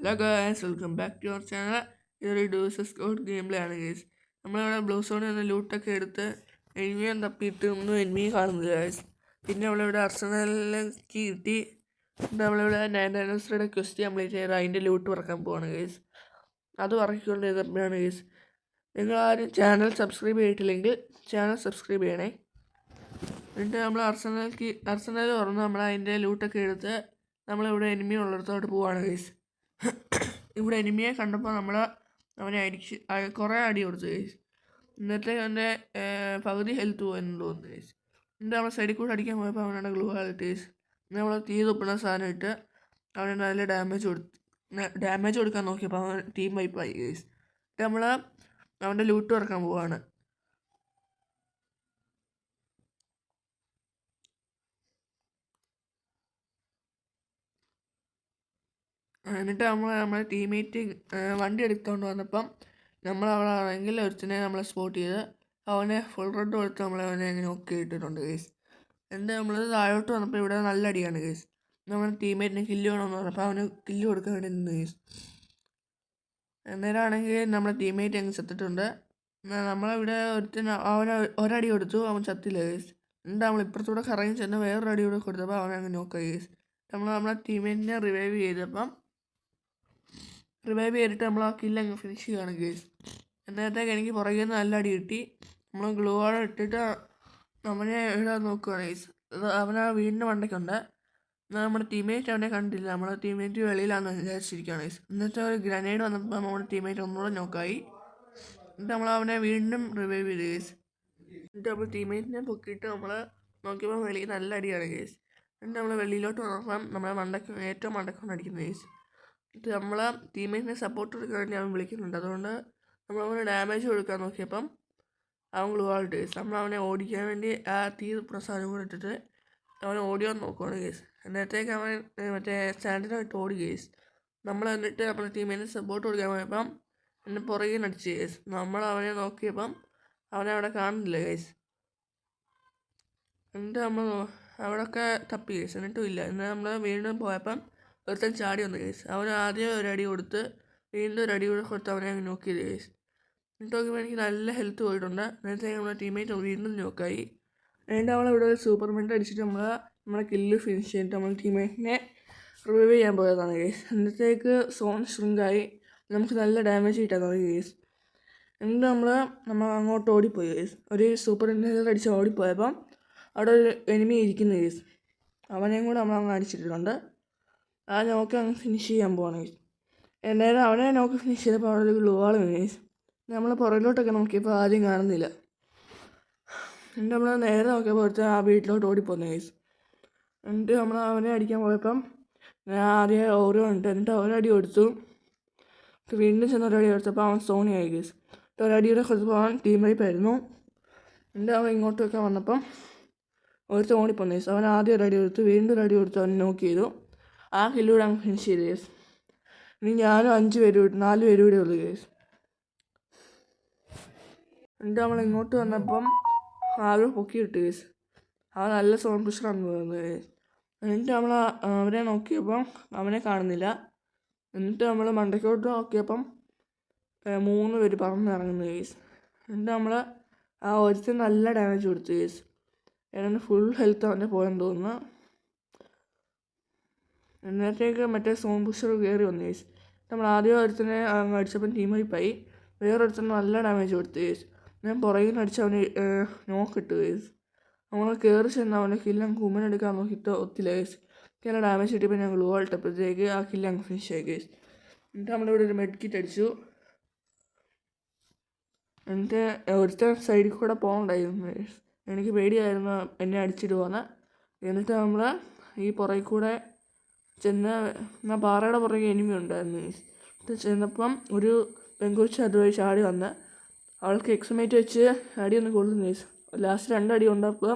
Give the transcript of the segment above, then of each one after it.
Hello guys, welcome back to our channel. ഇതൊരു duos squad game play ആണ് guys. നമ്മളിവിടെ blue സോണിൽ നിന്ന് ലൂട്ടൊക്കെ എടുത്ത് എനിമിയെ തപ്പിയിട്ട് ഒന്നും എനിമിയെ കാണുന്നില്ല ഗൈസ്. പിന്നെ നമ്മളിവിടെ അർസനലിലേക്ക് കിട്ടി. നമ്മളിവിടെ 9 ആനിവേഴ്സറിയുടെ ക്വസ്റ്റ് കംപ്ലീറ്റ് ചെയ്ത് അതിൻ്റെ ലൂട്ട് പറക്കാൻ പോവാണ് ഗൈസ്. അത് പറക്കിക്കൊണ്ട് ചെയ്തപ്പോഴാണ് ഗൈസ്. നിങ്ങളാരും ചാനൽ സബ്സ്ക്രൈബ് ചെയ്തിട്ടില്ലെങ്കിൽ ചാനൽ സബ്സ്ക്രൈബ് ചെയ്യണേ. എന്നിട്ട് നമ്മൾ അർസനൽ തുറന്ന് നമ്മൾ അതിൻ്റെ ലൂട്ടൊക്കെ എടുത്ത് നമ്മളിവിടെ എനിമി ഉള്ളിടത്തോട്ട് പോവാണ് ഗൈസ്. ഇവിടെ എനിമിയെ കണ്ടപ്പോൾ നമ്മൾ അവനെ കുറേ അടി കൊടുത്തു ഗൈസ്. എന്നിട്ട് അവൻ്റെ പകുതി ഹെൽത്ത് പോയെന്ന് തോന്നുന്നു ഗൈസ്. എന്നിട്ട് നമ്മൾ സൈഡിൽ കൂടെ അടിക്കാൻ പോയപ്പോൾ അവനാണ് ഗ്ലൂ ഹാൾട്ട് ഗൈസ്. നമ്മൾ തീ തുപ്പുന്ന സാധനം ഇട്ട് അവന് നല്ല ഡാമേജ് കൊടുക്കാൻ നോക്കിയപ്പോൾ അവൻ ടീം വൈപ്പായി ഗൈസ്. എന്നിട്ട് നമ്മൾ അവൻ്റെ ലൂട്ട് തുറക്കാൻ പോവാണ്. എന്നിട്ട് നമ്മളെ ടീമേറ്റ് വണ്ടി എടുത്തുകൊണ്ട് വന്നപ്പം നമ്മളവളാണെങ്കിൽ ഒരുത്തിനെ നമ്മളെ സ്പോട്ട് ചെയ്ത് അവനെ ഫുൾ റെഡ് കൊടുത്ത് നമ്മളവനെ നോക്കി ഇട്ടിട്ടുണ്ട് കേസ്. എന്നിട്ട് നമ്മൾ താഴോട്ട് വന്നപ്പോൾ ഇവിടെ നല്ല അടിയാണ് കേസ്. നമ്മൾ ടീമേറ്റിനെ കില്ല് വേണമെന്ന് പറഞ്ഞപ്പോൾ അവന് കില്ല് കൊടുക്കാൻ വേണ്ടി നിന്ന് കേസ്. അന്നേരമാണെങ്കിൽ നമ്മളെ ടീമേറ്റ് അങ്ങ് ചത്തിട്ടുണ്ട്. നമ്മളിവിടെ അവന് ഒരടി കൊടുത്തു, അവൻ ചത്തില്ല കേസ്. എന്നിട്ട് നമ്മൾ ഇപ്പുറത്തൂടെ കറങ്ങി ചെന്ന് വേറൊരു അടി കൂടെ കൊടുത്തപ്പോൾ അവനെ അങ്ങ് നോക്കാം കേസ്. നമ്മളെ ടീമേറ്റിനെ റിവൈവ് ചെയ്തിട്ട് നമ്മൾ ആ കില്ല് അങ്ങ് ഫിനിഷ് ചെയ്യുകയാണ് ഗേസ്. എന്നത്തേക്ക് എനിക്ക് പുറകിൽ നിന്ന് നല്ല അടി കിട്ടി. നമ്മൾ ഗ്ലൂ വാൾ ഇട്ടിട്ട് അവനെ ഇടാൻ നോക്കുകയാണ് ഗേസ്. അവനാ വീടിൻ്റെ മണ്ടയ്ക്കുണ്ട്. നമ്മുടെ ടീമേറ്റ് അവനെ കണ്ടില്ല. നമ്മുടെ ടീമേറ്റ് വെളിയിലാണെന്ന് വിചാരിച്ചിരിക്കുകയാണ് ഗേസ്. എന്നിട്ട് ഒരു ഗ്രനേഡ് വന്നപ്പോൾ നമ്മുടെ ടീമേറ്റ് ഒന്നുകൂടെ നോക്കായി. എന്നിട്ട് നമ്മൾ അവനെ വീണ്ടും റിവൈവ് ചെയ്തു ഗേസ്. എന്നിട്ട് നമ്മൾ ടീമേറ്റിനെ പൊക്കിയിട്ട് നമ്മൾ നോക്കിയപ്പോൾ വെളിയിൽ നല്ല അടിയാണ് ഗേസ്. എന്നിട്ട് നമ്മൾ വെളിയിലോട്ട് നോക്കാം, നമ്മളെ ഏറ്റവും മണ്ടക്കാണ് അടിക്കുന്നത് ഗേസ്. എന്നിട്ട് നമ്മളെ ടീമേറ്റിനെ സപ്പോർട്ട് കൊടുക്കാൻ വേണ്ടി അവൻ വിളിക്കുന്നുണ്ട്. അതുകൊണ്ട് നമ്മളവന് ഡാമേജ് കൊടുക്കാൻ നോക്കിയപ്പം അവൻ ഗ്ലൂ ആൾട്ട് കേസ്. നമ്മളവനെ ഓടിക്കാൻ വേണ്ടി ആ തീ പ്രസാദം കൂടെ ഇട്ടിട്ട് അവനെ ഓടിയാൻ നോക്കുവാണ് കേസ്. എന്നിട്ടേക്ക് അവൻ മറ്റേ സ്റ്റാൻഡിനായിട്ട് ഓടി കേസ്. നമ്മൾ എന്നിട്ട് നമ്മുടെ ടീമിനെ സപ്പോർട്ട് കൊടുക്കാൻ പോയപ്പം എന്നെ പുറകെ നടിച്ച് കേസ്. നമ്മളവനെ നോക്കിയപ്പം അവനെ അവിടെ കാണുന്നില്ല കേസ്. എന്നിട്ട് നമ്മൾ അവിടെയൊക്കെ തപ്പി കേസ്, എന്നിട്ടും ഇല്ല. എന്നിട്ട് നമ്മൾ വീണ്ടും പോയപ്പം ഒരുത്തൻ ചാടി വന്നു കേസ്. അവൻ ആദ്യം ഒരടി കൊടുത്ത് വീണ്ടും ഒരു അടി കൂടെ കൊടുത്ത് അവനെ അങ്ങ് നോക്കിയത് കേസ്. എന്നിട്ട് നോക്കിയപ്പോൾ എനിക്ക് നല്ല ഹെൽത്ത് പോയിട്ടുണ്ട്. നേരത്തെ നമ്മളെ ടീമേറ്റ് വീണ്ടും നോക്കായി. എന്നിട്ട് നമ്മളിവിടെ ഒരു സൂപ്പർമെൻ്റ് അടിച്ചിട്ട് നമ്മളെ കില്ല് ഫിനിഷ് ചെയ്തിട്ട് നമ്മൾ ടീമേറ്റിനെ റിവൈവ് ചെയ്യാൻ പോയതാണ് കേസ്. എന്നിട്ടേക്ക് സോൺ ഷ്രിങ്കായി നമുക്ക് നല്ല ഡാമേജ് കിട്ടാൻ തുടങ്ങി കേസ്. എന്നിട്ട് നമ്മൾ അങ്ങോട്ട് ഓടിപ്പോയി കേസ്. ഒരു സൂപ്പർ ഇൻഹേലർ അടിച്ച് ഓടിപ്പോയപ്പം അവിടെ ഒരു എനിമി ഇരിക്കുന്ന കേസ്. അവനെയും കൂടെ നമ്മളങ്ങ് അടിച്ചിട്ടുണ്ട്. ആ നോക്ക് അങ്ങ് ഫിനിഷ് ചെയ്യാൻ പോവാണ് കേസ്. എന്നാലും അവനെ നോക്ക് ഫിനിഷ് ചെയ്തപ്പോൾ അവിടെ ഒരു ഗ്ലൂ വാൾ വീണ് കേസ്. നമ്മൾ പുറകിലോട്ടൊക്കെ നോക്കിയപ്പോൾ ആദ്യം കാണുന്നില്ല. എന്നിട്ട് നമ്മൾ നേരെ നോക്കിയപ്പോൾ ഒരുത്തൻ ആ വീട്ടിലോട്ട് ഓടിപ്പോന്നു കേസ്. എന്നിട്ട് നമ്മൾ അവനെ അടിക്കാൻ പോയപ്പം ഞാൻ ആദ്യം ഓരോ എന്നിട്ട് ഒരടി കൊടുത്തു. വീണ്ടും ചെന്ന് ഒരടി കൊടുത്തപ്പോൾ അവൻ സോണിയായി കേസ്. ഒരടിയുടെ കൊടുത്തപ്പോൾ അവൻ ടീം വൈപ്പായിരുന്നു. എന്നിട്ട് അവൻ ഇങ്ങോട്ടൊക്കെ വന്നപ്പം ഒരുത്തൻ ഓടിപ്പോന്നു കേസ്. അവൻ ആദ്യം ഒരടി കൊടുത്തു, വീണ്ടും ഒരടി കൊടുത്ത് അവൻ നോക്ക് ചെയ്തു. ആ കില്ലൂടെ അങ്ങ് ഫിനിഷ് ചെയ്തു കേസ്. ഇനി ഞാനും 4 പേരും കൂടെ ഉള്ളു കേസ്. എന്നിട്ട് നമ്മൾ ഇങ്ങോട്ട് വന്നപ്പം ആരോ പൊക്കി ഇട്ടു കേസ്. അവൻ നല്ല സോൺ പുഷറാണെന്ന് തോന്നുന്നു കേസ്. എന്നിട്ട് നമ്മൾ അവനെ നോക്കിയപ്പം അവനെ കാണുന്നില്ല. എന്നിട്ട് നമ്മൾ മണ്ടയ്ക്കോട്ട് നോക്കിയപ്പം 3 പേര് പറന്നിറങ്ങുന്നു കേസ്. എന്നിട്ട് നമ്മൾ ആ ഒരുത്തൻ നല്ല ഡാമേജ് കൊടുത്തു കേസ്. ഏതാണ്ട് ഫുൾ ഹെൽത്ത് അവൻ്റെ പോയെന്ന് തോന്നുന്നു. എന്നത്തേക്ക് മറ്റേ സോൺ പുഷർ കയറി വന്നു കേസ്. നമ്മൾ ആദ്യം ഒരുത്തനെ അടിച്ചപ്പം ടീം വൈപ്പായി. വേറൊരുത്തന് നല്ല ഡാമേജ് കൊടുത്തു കേസ്. ഞാൻ പുറകിൽ നിന്ന് അടിച്ച് അവന് നോക്കിട്ടു കേസ്. നമ്മൾ കയറി ചെന്ന് അവനെ കില്ലങ്ങ് കുമ്മനെടുക്കാൻ നോക്കിയിട്ട് ഒത്തില്ല കേസ്. നല്ല ഡാമേജ് കിട്ടിയപ്പോൾ ഞാൻ ഗ്ലൂ വാൾ ഇട്ടപ്പോഴത്തേക്ക് ആ കില്ലങ്ങ് ഫിനിഷ് ആയി കേസ്. എന്നിട്ട് നമ്മളിവിടെ ഒരു മെഡ് കിറ്റ് അടിച്ചു. എന്നിട്ട് ഒരുത്തൻ സൈഡിൽ കൂടെ പോകണ്ടായിരുന്നു കേസ്. എനിക്ക് പേടിയായിരുന്നു എന്നെ അടിച്ചിട്ട് പോകുന്നത്. എന്നിട്ട് നമ്മൾ ഈ പുറകിൽ കൂടെ ചെന്ന് പാറയുടെ പുറകെ എനിമി ഉണ്ടായിരുന്നു കേസ്. എന്നിട്ട് ചെന്നപ്പം ഒരു പെങ്കൊച്ച് അതുവഴി ചാടി വന്ന് അവൾക്ക് എക്സ്മേറ്റ് വെച്ച് അടിയൊന്ന് കൊള്ളുന്നു കേസ്. ലാസ്റ്റ് 2 അടി കൊണ്ടപ്പോൾ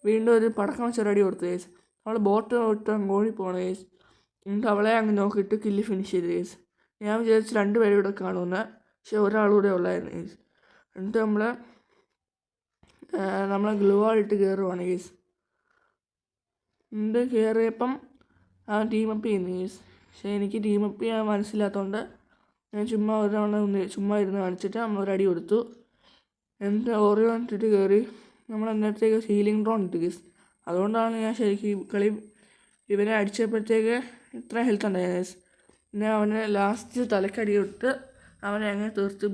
വീണ്ടും ഒരു പടക്കം വെച്ചൊരടി കൊടുത്തു കേസ്. അവൾ ബോട്ട് തൊട്ട് അങ്ങ് ഓടിപ്പോണ കേസ്. എന്നിട്ട് അവളെ അങ്ങ് നോക്കിയിട്ട് കില്ല് ഫിനിഷ് ചെയ്തു കേസ്. ഞാൻ വിചാരിച്ചു 2 പേരും ഇവിടെ കാണുമെന്ന്, പക്ഷെ ഒരാളൂടെ ഉള്ളായിരുന്നു കേസ്. എന്നിട്ട് നമ്മളെ ഗ്ലൂ വാൾ ഇട്ട് കയറുവാണ് കേസ്. എന്നിട്ട് കയറിയപ്പം ആ ടീം അപ്പ് ചെയ്യുന്നു കേസ്. പക്ഷേ എനിക്ക് ടീം അപ്പ് ചെയ്യാൻ മനസ്സിലാത്തതുകൊണ്ട് ഞാൻ ചുമ്മാ ഒരു തവണ ചുമ്മാ ഇരുന്ന് കാണിച്ചിട്ട് നമ്മൾ ഒരു അടി കൊടുത്തു. എന്നിട്ട് ഓറിയോൺ ഇട്ടിട്ട് കയറി നമ്മൾ അന്നേരത്തേക്ക് ഹീലിംഗ് ഡ്രോൺ ഇട്ട് ഗൈസ്. അതുകൊണ്ടാണ് ഞാൻ ശരിക്കും കളി ഇവനെ അടിച്ചപ്പോഴത്തേക്ക് ഇത്ര ഹെൽത്ത് ഉണ്ടായത് ഗൈസ്. പിന്നെ അവനെ ലാസ്റ്റ് തലക്കടി ഇട്ട് അവനെ അങ്ങനെ തീർത്ത്